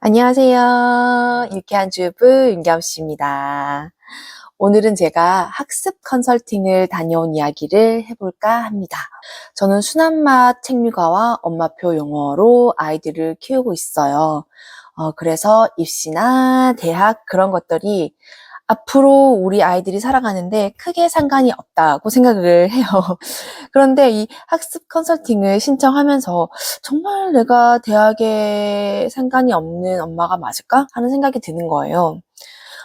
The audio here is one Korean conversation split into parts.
안녕하세요. 유쾌한 주부 윤겸씨입니다. 오늘은 제가 학습 컨설팅을 다녀온 이야기를 해볼까 합니다. 저는 순한맛 책류과와 엄마표 영어로 아이들을 키우고 있어요. 그래서 입시나 대학 그런 것들이 앞으로 우리 아이들이 살아가는데 크게 상관이 없다고 생각을 해요. 그런데 이 학습 컨설팅을 신청하면서 정말 내가 대학에 상관이 없는 엄마가 맞을까? 하는 생각이 드는 거예요.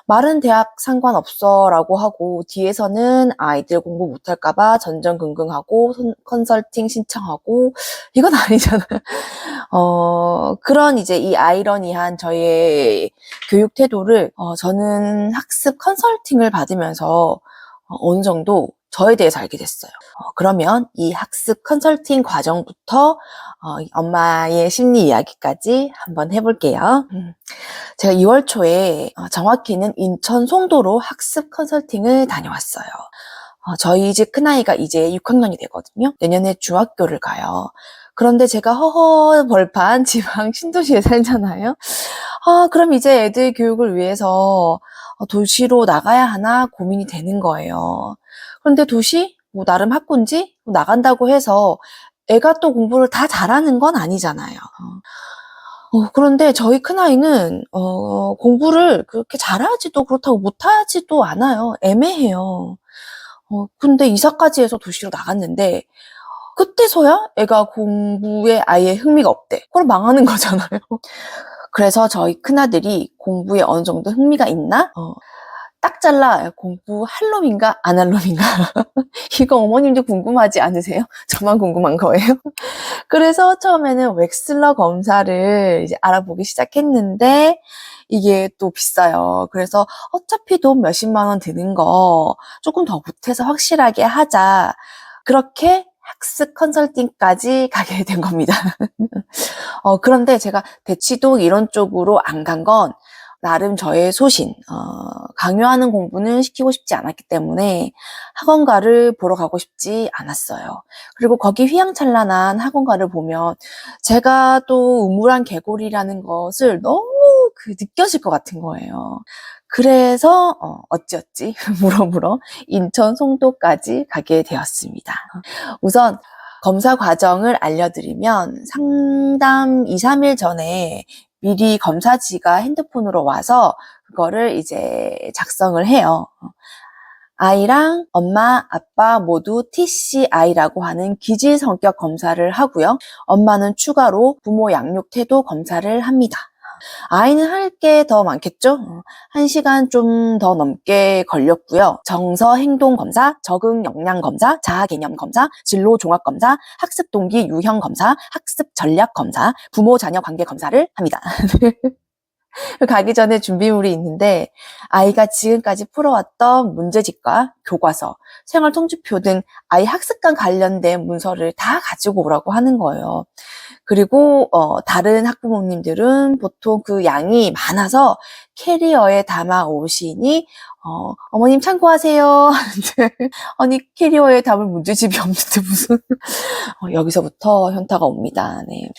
말은 대학 상관없어 라고 하고 뒤에서는 아이들 공부 못할까봐 전전긍긍하고 컨설팅 신청하고 이건 아니잖아요. 그런 이제 이 아이러니한 저의 교육 태도를 저는 학습 컨설팅을 받으면서 어느 정도 저에 대해서 알게 됐어요. 그러면 이 학습 컨설팅 과정부터 엄마의 심리 이야기까지 한번 해볼게요. 제가 2월 초에 정확히는 인천 송도로 학습 컨설팅을 다녀왔어요. 저희 집 큰아이가 이제 6학년이 되거든요. 내년에 중학교를 가요. 그런데 제가 허허벌판 지방 신도시에 살잖아요. 그럼 이제 애들 교육을 위해서 도시로 나가야 하나 고민이 되는 거예요. 그런데 도시? 뭐 나름 학군지? 나간다고 해서 애가 또 공부를 다 잘하는 건 아니잖아요. 그런데 저희 큰아이는 공부를 그렇게 잘하지도 그렇다고 못하지도 않아요. 애매해요. 근데 이사까지 해서 도시로 나갔는데 그때서야 애가 공부에 아예 흥미가 없대. 그럼 망하는 거잖아요. 그래서 저희 큰아들이 공부에 어느 정도 흥미가 있나? 딱 잘라 공부할 놈인가 안 할 놈인가. 이거 어머님도 궁금하지 않으세요? 저만 궁금한 거예요. 그래서 처음에는 웩슬러 검사를 이제 알아보기 시작했는데 이게 또 비싸요. 그래서 어차피 돈 몇십만 원 드는 거 조금 더 보태서 확실하게 하자. 그렇게 학습 컨설팅까지 가게 된 겁니다. 그런데 제가 대치동 이런 쪽으로 안 간 건 나름 저의 소신, 강요하는 공부는 시키고 싶지 않았기 때문에 학원가를 보러 가고 싶지 않았어요. 그리고 거기 휘황찬란한 학원가를 보면 제가 또 우물안 개구리라는 것을 너무 느껴질 것 같은 거예요. 그래서 어찌어찌 물어물어 인천 송도까지 가게 되었습니다. 우선 검사 과정을 알려드리면 상담 2, 3일 전에 미리 검사지가 핸드폰으로 와서 그거를 이제 작성을 해요. 아이랑 엄마, 아빠 모두 TCI라고 하는 기질 성격 검사를 하고요. 엄마는 추가로 부모 양육 태도 검사를 합니다. 아이는 할 게 더 많겠죠? 1시간 좀 더 넘게 걸렸고요. 정서 행동 검사, 적응 역량 검사, 자아 개념 검사, 진로 종합 검사, 학습 동기 유형 검사, 학습 전략 검사, 부모 자녀 관계 검사를 합니다. 가기 전에 준비물이 있는데 아이가 지금까지 풀어왔던 문제집과 교과서, 생활통지표 등 아이 학습과 관련된 문서를 다 가지고 오라고 하는 거예요. 그리고 다른 학부모님들은 보통 그 양이 많아서 캐리어에 담아 오시니 어머님 참고하세요. 아니 캐리어에 담을 문제집이 없는데 무슨 여기서부터 현타가 옵니다. 네.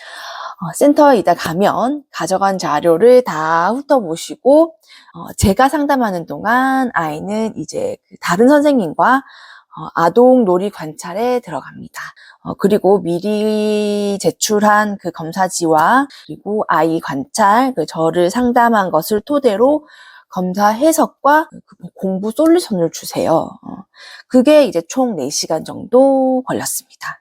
센터에 이따 가면 가져간 자료를 다 훑어보시고 제가 상담하는 동안 아이는 이제 다른 선생님과 아동 놀이 관찰에 들어갑니다. 그리고 미리 제출한 그 검사지와 그리고 아이 관찰, 저를 상담한 것을 토대로 검사 해석과 공부 솔루션을 주세요. 그게 이제 총 4시간 정도 걸렸습니다.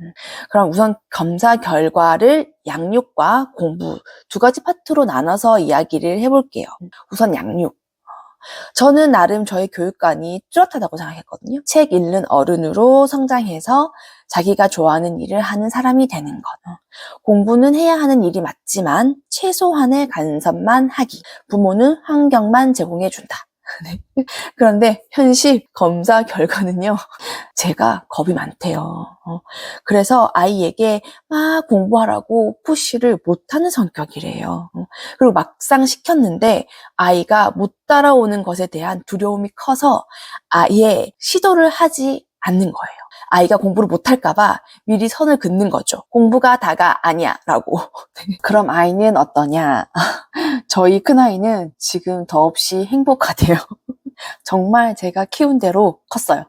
그럼 우선 검사 결과를 양육과 공부 2가지 파트로 나눠서 이야기를 해볼게요. 우선 양육. 저는 나름 저희 교육관이 뚜렷하다고 생각했거든요. 책 읽는 어른으로 성장해서 자기가 좋아하는 일을 하는 사람이 되는 것. 공부는 해야 하는 일이 맞지만 최소한의 간섭만 하기. 부모는 환경만 제공해준다. 네. 그런데 현실 검사 결과는요. 제가 겁이 많대요. 그래서 아이에게 막 공부하라고 푸시를 못하는 성격이래요. 그리고 막상 시켰는데 아이가 못 따라오는 것에 대한 두려움이 커서 아예 시도를 하지 않는 거예요. 아이가 공부를 못할까봐 미리 선을 긋는 거죠. 공부가 다가 아니야 라고. 그럼 아이는 어떠냐? 저희 큰아이는 지금 더없이 행복하대요. 정말 제가 키운 대로 컸어요.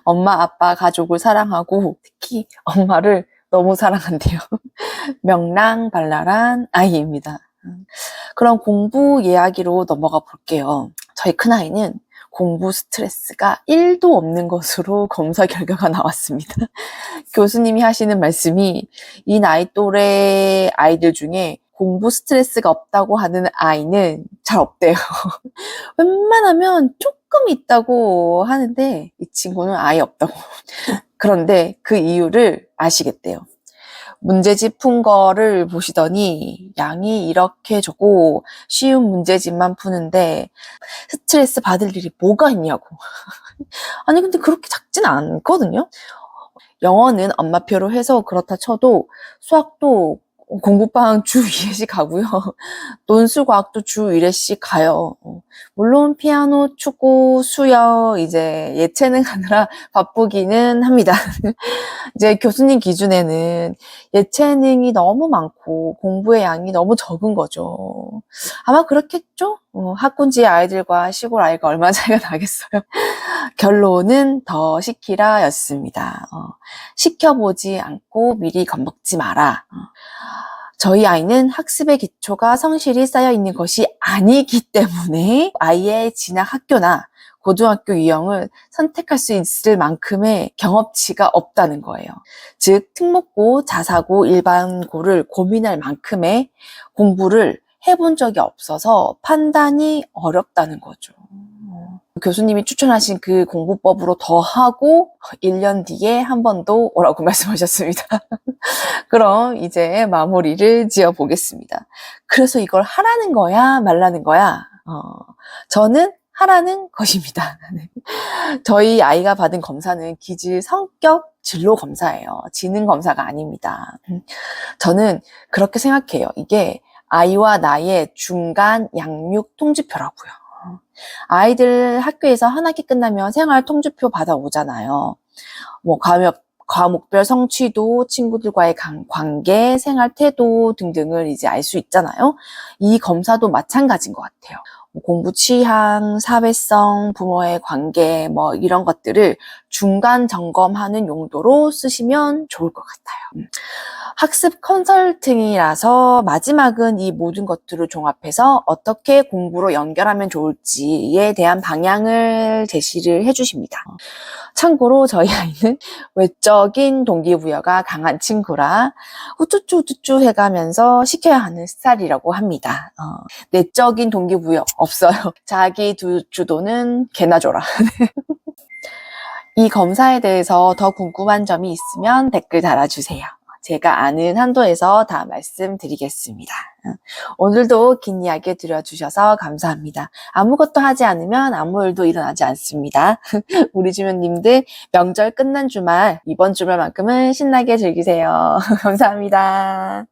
엄마, 아빠, 가족을 사랑하고 특히 엄마를 너무 사랑한대요. 명랑발랄한 아이입니다. 그럼 공부 이야기로 넘어가 볼게요. 저희 큰아이는 공부 스트레스가 1도 없는 것으로 검사 결과가 나왔습니다. 교수님이 하시는 말씀이 이 나이 또래 아이들 중에 공부 스트레스가 없다고 하는 아이는 잘 없대요. 웬만하면 조금 있다고 하는데 이 친구는 아예 없다고. 그런데 그 이유를 아시겠대요. 문제집 푼 거를 보시더니 양이 이렇게 적고 쉬운 문제집만 푸는데 스트레스 받을 일이 뭐가 있냐고. 아니 근데 그렇게 작진 않거든요. 영어는 엄마표로 해서 그렇다 쳐도 수학도 공부방 주 2회씩 가고요. 논술 과학도 주 1회씩 가요. 물론 피아노, 축구, 수영, 이제 예체능 하느라 바쁘기는 합니다. 이제 교수님 기준에는 예체능이 너무 많고 공부의 양이 너무 적은 거죠. 아마 그렇겠죠? 학군지의 아이들과 시골 아이가 얼마나 차이가 나겠어요. 결론은 더 시키라 였습니다. 시켜보지 않고 미리 겁먹지 마라. 저희 아이는 학습의 기초가 성실히 쌓여 있는 것이 아니기 때문에 아이의 진학 학교나 고등학교 유형을 선택할 수 있을 만큼의 경험치가 없다는 거예요. 즉 특목고, 자사고, 일반고를 고민할 만큼의 공부를 해본 적이 없어서 판단이 어렵다는 거죠. 교수님이 추천하신 그 공부법으로 더 하고 1년 뒤에 한 번 더 오라고 말씀하셨습니다. 그럼 이제 마무리를 지어 보겠습니다. 그래서 이걸 하라는 거야, 말라는 거야? 저는 하라는 것입니다. 저희 아이가 받은 검사는 기질 성격 진로 검사예요. 지능 검사가 아닙니다. 저는 그렇게 생각해요. 이게 아이와 나의 중간 양육 통지표라고요. 아이들 학교에서 한 학기 끝나면 생활 통지표 받아오잖아요. 뭐 과목별 성취도, 친구들과의 관계, 생활 태도 등등을 이제 알 수 있잖아요. 이 검사도 마찬가지인 것 같아요. 공부 취향, 사회성, 부모의 관계, 뭐 이런 것들을 중간 점검하는 용도로 쓰시면 좋을 것 같아요. 학습 컨설팅이라서 마지막은 이 모든 것들을 종합해서 어떻게 공부로 연결하면 좋을지에 대한 방향을 제시를 해주십니다. 참고로 저희 아이는 외적인 동기부여가 강한 친구라 우쭈쭈 우쭈쭈 해가면서 시켜야 하는 스타일이라고 합니다. 내적인 동기부여 없어요. 자기 주도는 개나 줘라. 이 검사에 대해서 더 궁금한 점이 있으면 댓글 달아주세요. 제가 아는 한도에서 다 말씀드리겠습니다. 오늘도 긴 이야기 들어주셔서 감사합니다. 아무것도 하지 않으면 아무 일도 일어나지 않습니다. 우리 주변님들 명절 끝난 주말, 이번 주말만큼은 신나게 즐기세요. 감사합니다.